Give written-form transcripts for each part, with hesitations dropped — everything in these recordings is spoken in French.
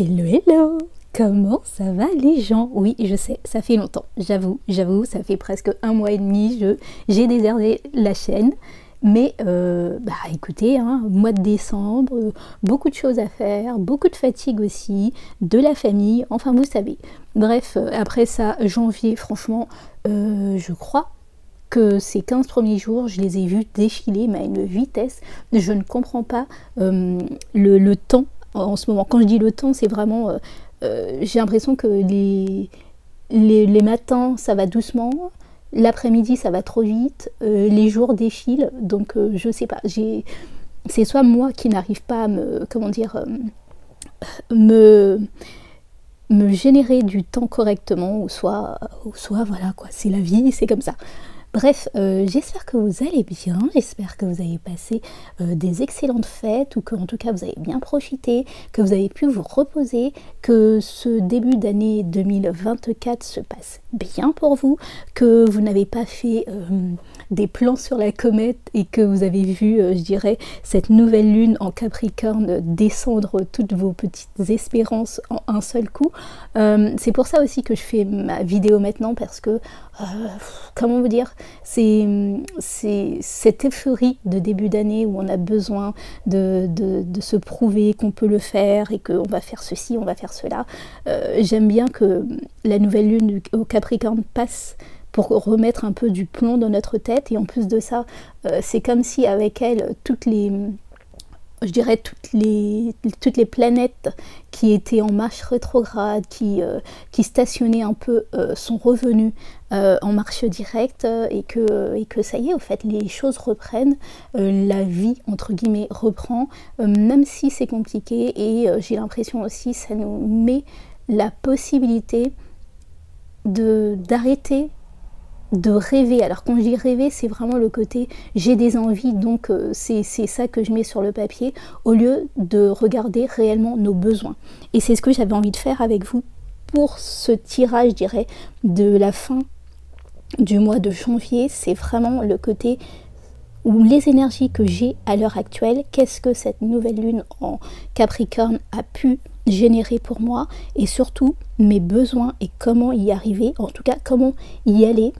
Hello, hello! Comment ça va les gens? Oui, je sais, ça fait longtemps, j'avoue, ça fait presque 1 mois et demi, j'ai déserté la chaîne. Mais écoutez, hein, mois de décembre, beaucoup de choses à faire, beaucoup de fatigue aussi, de la famille, enfin vous savez. Bref, après ça, janvier, franchement, je crois que ces 15 premiers jours, je les ai vus défiler, mais à une vitesse, je ne comprends pas le temps en ce moment. Quand je dis le temps, c'est vraiment, j'ai l'impression que les matins, ça va doucement, l'après-midi, ça va trop vite, les jours défilent, donc je sais pas, c'est soit moi qui n'arrive pas à me, comment dire, me générer du temps correctement, ou soit voilà quoi, c'est la vie, c'est comme ça. Bref, j'espère que vous allez bien, j'espère que vous avez passé des excellentes fêtes, ou que en tout cas vous avez bien profité, que vous avez pu vous reposer, que ce début d'année 2024 se passe bien pour vous, que vous n'avez pas fait des plans sur la comète et que vous avez vu, je dirais, cette nouvelle lune en Capricorne descendre toutes vos petites espérances en un seul coup. C'est pour ça aussi que je fais ma vidéo maintenant, parce que comment vous dire, c'est cette euphorie de début d'année où on a besoin de se prouver qu'on peut le faire et qu'on va faire ceci, on va faire cela. J'aime bien que la nouvelle lune au Capricorne passe pour remettre un peu du plomb dans notre tête, et en plus de ça, c'est comme si avec elle, je dirais toutes les planètes qui étaient en marche rétrograde, qui stationnaient un peu, sont revenues en marche directe, et que ça y est, au fait, les choses reprennent, la vie, entre guillemets, reprend, même si c'est compliqué, et j'ai l'impression aussi, ça nous met la possibilité d'arrêter de rêver. Alors quand je dis rêver, c'est vraiment le côté j'ai des envies, donc c'est ça que je mets sur le papier, au lieu de regarder réellement nos besoins. Et c'est ce que j'avais envie de faire avec vous pour ce tirage, je dirais, de la fin du mois de janvier. C'est vraiment le côté où les énergies que j'ai à l'heure actuelle, qu'est-ce que cette nouvelle lune en Capricorne a pu générer pour moi, et surtout mes besoins et comment y arriver, en tout cas comment y aller,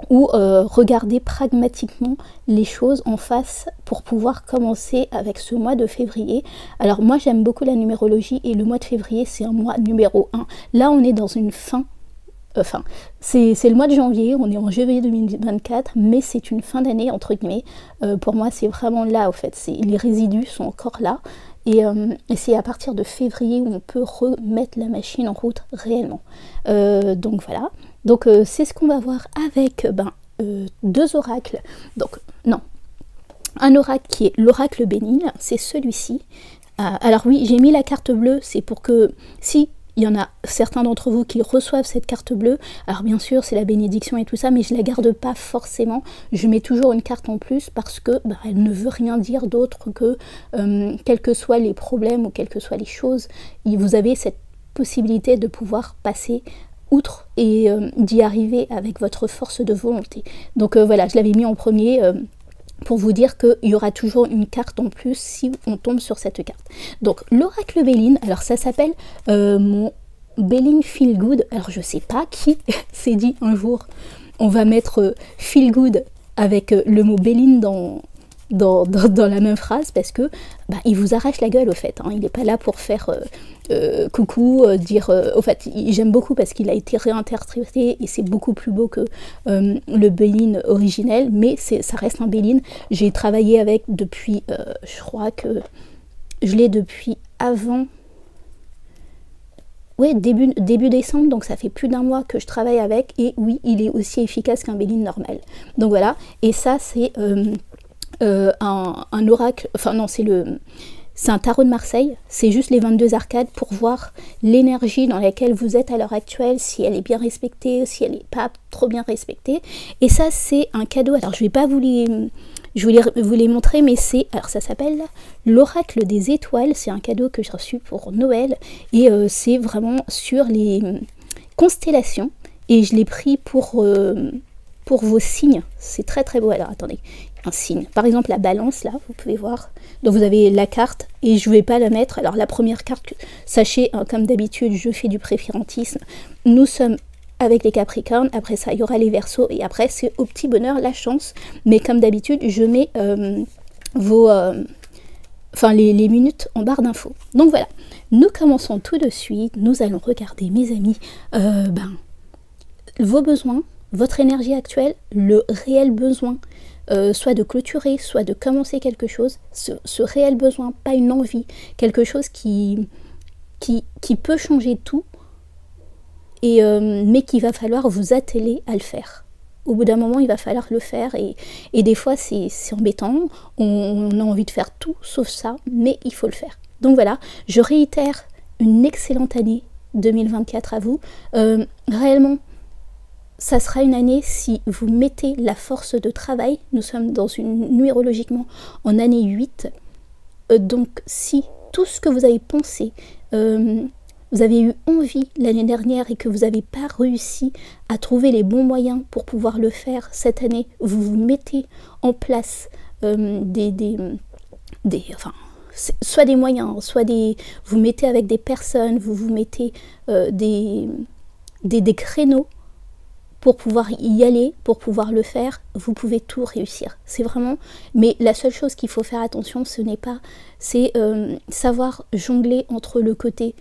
ou regarder pragmatiquement les choses en face pour pouvoir commencer avec ce mois de février. Alors moi j'aime beaucoup la numérologie, et le mois de février c'est un mois numéro 1. Là on est dans une fin, enfin c'est le mois de janvier, on est en janvier 2024, mais c'est une fin d'année entre guillemets. Pour moi c'est vraiment là, au fait, les résidus sont encore là, et c'est à partir de février où on peut remettre la machine en route réellement. Donc voilà. Donc c'est ce qu'on va voir avec deux oracles. Donc non, un oracle qui est l'oracle bénigne, c'est celui-ci. Alors oui, j'ai mis la carte bleue, c'est pour que si il y en a certains d'entre vous qui reçoivent cette carte bleue, alors bien sûr c'est la bénédiction et tout ça, mais je la garde pas forcément, je mets toujours une carte en plus, parce que elle ne veut rien dire d'autre que quels que soient les problèmes ou quelles que soient les choses, vous avez cette possibilité de pouvoir passer outre et d'y arriver avec votre force de volonté. Donc voilà, je l'avais mis en premier pour vous dire qu'il y aura toujours une carte en plus si on tombe sur cette carte. Donc l'oracle Béline, alors ça s'appelle mon Béline Feel Good. Alors je sais pas qui s'est dit un jour on va mettre Feel Good avec le mot Béline dans la même phrase, parce que il vous arrache la gueule, au fait, hein. Il n'est pas là pour faire coucou, dire au fait, j'aime beaucoup parce qu'il a été réinterprété et c'est beaucoup plus beau que le Béline originel, mais ça reste un Béline. J'ai travaillé avec depuis, je crois que je l'ai depuis avant, ouais, début décembre, donc ça fait plus d'1 mois que je travaille avec, et oui, il est aussi efficace qu'un Béline normal. Donc voilà, et ça c'est un oracle, enfin non, c'est un tarot de Marseille, c'est juste les 22 arcades pour voir l'énergie dans laquelle vous êtes à l'heure actuelle, si elle est bien respectée, si elle n'est pas trop bien respectée. Et ça c'est un cadeau, alors je vais pas vous les montrer, mais alors ça s'appelle l'oracle des étoiles, c'est un cadeau que j'ai reçu pour Noël, et c'est vraiment sur les constellations, et je l'ai pris pour vos signes, c'est très très beau. Alors attendez, un signe. Par exemple, la balance, là, vous pouvez voir. Donc, vous avez la carte, et je ne vais pas la mettre. Alors, la première carte, sachez, hein, comme d'habitude, je fais du préférentisme. Nous sommes avec les Capricornes. Après ça, il y aura les Verseaux. Et après, c'est au petit bonheur, la chance. Mais comme d'habitude, je mets les minutes en barre d'infos. Donc, voilà. Nous commençons tout de suite. Nous allons regarder, mes amis, vos besoins, votre énergie actuelle, le réel besoin, soit de clôturer, soit de commencer quelque chose, ce réel besoin, pas une envie, quelque chose qui peut changer tout, mais qu'il va falloir vous atteler à le faire. Au bout d'un moment, il va falloir le faire, et des fois, c'est embêtant, on a envie de faire tout sauf ça, mais il faut le faire. Donc voilà, je réitère une excellente année 2024 à vous. Réellement, ça sera une année si vous mettez la force de travail. Nous sommes numérologiquement en année 8. Donc si tout ce que vous avez pensé, vous avez eu envie l'année dernière et que vous n'avez pas réussi à trouver les bons moyens pour pouvoir le faire cette année, vous vous mettez en place soit des moyens, soit vous mettez avec des personnes, vous mettez des créneaux pour pouvoir y aller, pour pouvoir le faire, vous pouvez tout réussir. C'est vraiment... Mais la seule chose qu'il faut faire attention, c'est savoir jongler entre le côté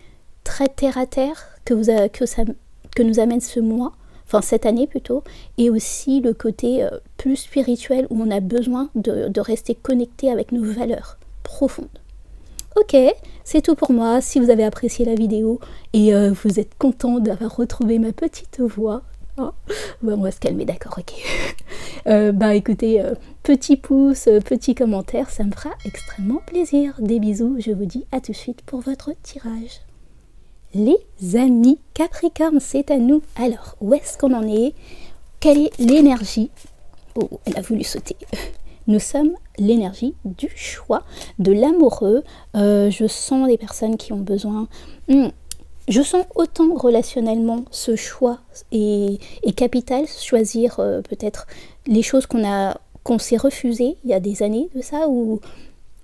très terre-à-terre que nous amène ce mois, enfin cette année plutôt, et aussi le côté plus spirituel où on a besoin de rester connecté avec nos valeurs profondes. Ok, c'est tout pour moi. Si vous avez apprécié la vidéo et vous êtes content d'avoir retrouvé ma petite voix, oh, on va se calmer, d'accord, ok. Écoutez, petit pouce, petit commentaire, ça me fera extrêmement plaisir. Des bisous, je vous dis à tout de suite pour votre tirage. Les amis Capricorne, c'est à nous. Alors, où est-ce qu'on en est? Quelle est l'énergie? Oh, elle a voulu sauter. Nous sommes l'énergie du choix, de l'amoureux. Je sens des personnes qui ont besoin... Je sens autant relationnellement ce choix est capital, choisir peut-être les choses qu'on s'est refusées il y a des années de ça, où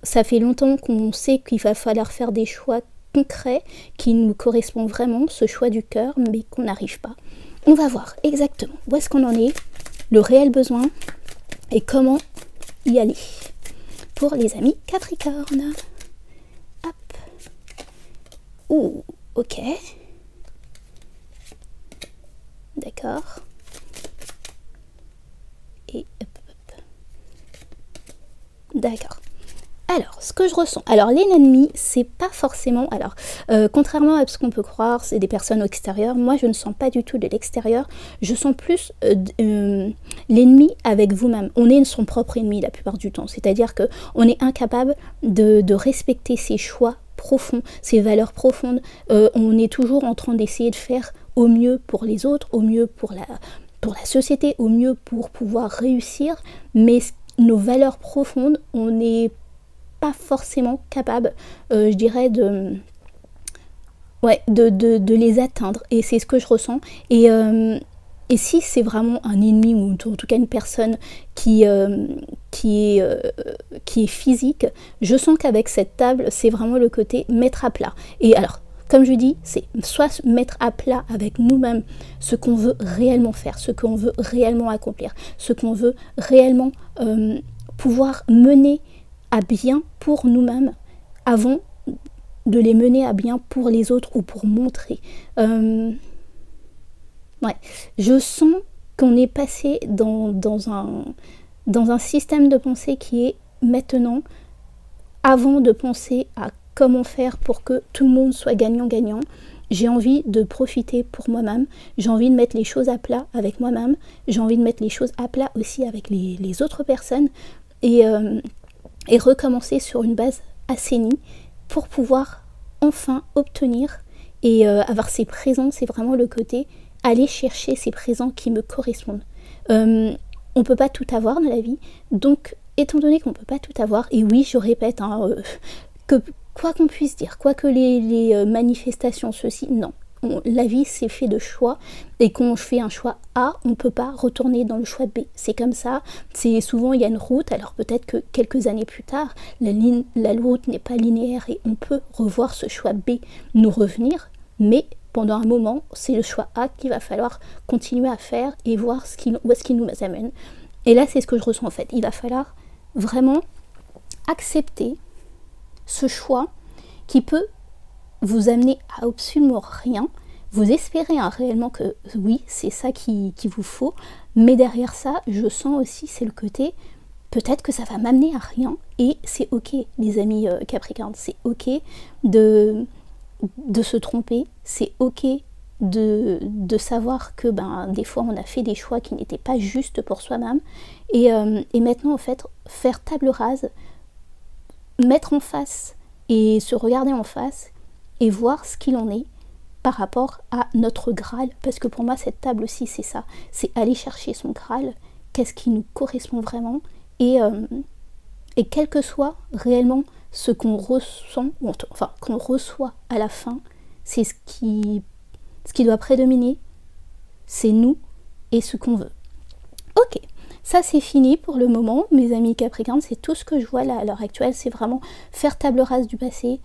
ça fait longtemps qu'on sait qu'il va falloir faire des choix concrets qui nous correspondent vraiment, ce choix du cœur, mais qu'on n'arrive pas. On va voir exactement où est-ce qu'on en est, le réel besoin et comment y aller pour les amis Capricorne. Hop. Ouh. Ok, d'accord, et hop. D'accord. Alors, ce que je ressens, alors l'ennemi, c'est pas forcément, alors, contrairement à ce qu'on peut croire, c'est des personnes extérieures, moi je ne sens pas du tout de l'extérieur, je sens plus l'ennemi avec vous-même. On est son propre ennemi la plupart du temps, c'est-à-dire qu'on est incapable de respecter ses choix profonds, ses valeurs profondes. On est toujours en train d'essayer de faire au mieux pour les autres, au mieux pour la société, au mieux pour pouvoir réussir, mais nos valeurs profondes, on n'est pas forcément capable, je dirais, de les atteindre, et c'est ce que je ressens. Et si c'est vraiment un ennemi, ou en tout cas une personne qui est physique, je sens qu'avec cette table, c'est vraiment le côté mettre à plat. Et alors, comme je dis, c'est soit mettre à plat avec nous-mêmes ce qu'on veut réellement faire, ce qu'on veut réellement accomplir, ce qu'on veut réellement pouvoir mener à bien pour nous-mêmes, avant de les mener à bien pour les autres ou pour montrer. Ouais, je sens qu'on est passé dans un système de pensée qui est maintenant, avant de penser à comment faire pour que tout le monde soit gagnant-gagnant, j'ai envie de profiter pour moi-même, j'ai envie de mettre les choses à plat avec moi-même, j'ai envie de mettre les choses à plat aussi avec les autres personnes, et recommencer sur une base assainie pour pouvoir enfin obtenir et avoir ces présents. C'est vraiment le côté aller chercher ces présents qui me correspondent. On peut pas tout avoir dans la vie, donc étant donné qu'on peut pas tout avoir, et oui, je répète, que quoi qu'on puisse dire, quoi que les manifestations, ceci, non, la vie c'est fait de choix, et quand on fait un choix A, on ne peut pas retourner dans le choix B. C'est comme ça, c'est souvent il y a une route, alors peut-être que quelques années plus tard, la route n'est pas linéaire et on peut revoir ce choix B nous revenir, mais pendant un moment, c'est le choix A qu'il va falloir continuer à faire et voir où est-ce qu'il nous amène. Et là, c'est ce que je ressens en fait. Il va falloir vraiment accepter ce choix qui peut vous amener à absolument rien. Vous espérez réellement que oui, c'est ça qu'il vous faut, mais derrière ça, je sens aussi, c'est le côté, peut-être que ça va m'amener à rien, et c'est ok, les amis Capricorne, c'est ok de se tromper, c'est ok de savoir que des fois on a fait des choix qui n'étaient pas justes pour soi-même, et maintenant en fait, faire table rase, mettre en face et se regarder en face et voir ce qu'il en est par rapport à notre Graal, parce que pour moi cette table aussi c'est ça, c'est aller chercher son Graal, qu'est-ce qui nous correspond vraiment, et quel que soit réellement ce qu'on ressent, enfin qu'on reçoit à la fin, c'est ce qui doit prédominer, c'est nous et ce qu'on veut. Ok, ça c'est fini pour le moment, mes amis Capricorne, c'est tout ce que je vois là à l'heure actuelle, c'est vraiment faire table rase du passé,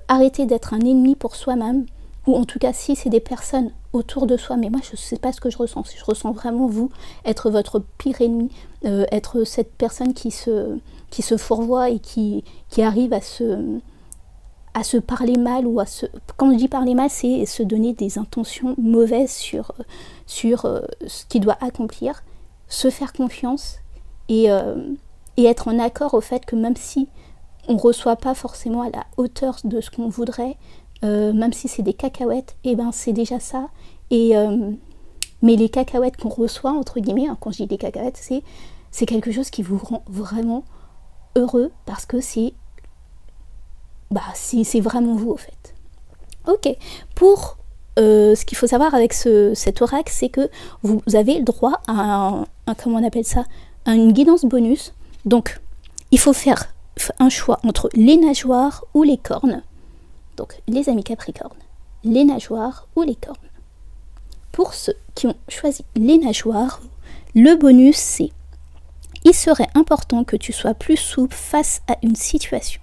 arrêter d'être un ennemi pour soi-même, ou en tout cas si c'est des personnes autour de soi, mais moi je ne sais pas ce que je ressens, je ressens vraiment vous être votre pire ennemi, être cette personne qui se fourvoie et qui arrive à se parler mal, ou quand je dis parler mal, c'est se donner des intentions mauvaises sur ce qu'il doit accomplir, se faire confiance et être en accord au fait que même si on ne reçoit pas forcément à la hauteur de ce qu'on voudrait, même si c'est des cacahuètes, et c'est déjà ça, mais les cacahuètes qu'on reçoit, entre guillemets, quand je dis des cacahuètes, c'est quelque chose qui vous rend vraiment heureux, parce que c'est vraiment vous au fait. Ok, pour ce qu'il faut savoir avec cet oracle, c'est que vous avez le droit à comment on appelle ça, une guidance bonus. Donc il faut faire un choix entre les nageoires ou les cornes. Donc les amis Capricorne, les nageoires ou les cornes. Pour ceux qui ont choisi les nageoires, le bonus c'est: il serait important que tu sois plus souple face à une situation.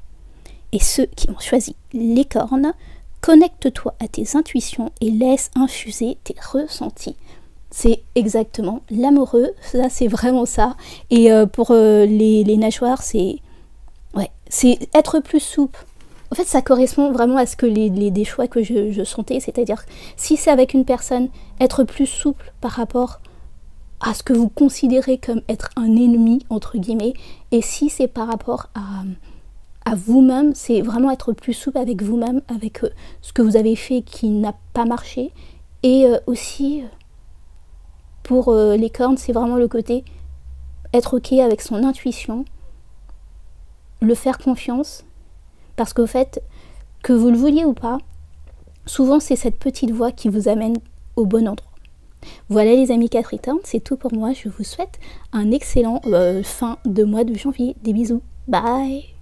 Et ceux qui ont choisi les cornes, connecte-toi à tes intuitions et laisse infuser tes ressentis. C'est exactement l'amoureux, ça c'est vraiment ça. Et pour les nageoires, c'est être plus souple. En fait, ça correspond vraiment à ce que des choix que je sentais, c'est-à-dire si c'est avec une personne, être plus souple par rapport à ce que vous considérez comme être un ennemi, entre guillemets, et si c'est par rapport à vous-même, c'est vraiment être plus souple avec vous-même, avec ce que vous avez fait qui n'a pas marché, et aussi pour les cornes, c'est vraiment le côté être ok avec son intuition, le faire confiance, parce qu'au fait, que vous le vouliez ou pas, souvent c'est cette petite voix qui vous amène au bon endroit. Voilà les amis Capricorne, c'est tout pour moi. Je vous souhaite un excellent fin de mois de janvier. Des bisous. Bye.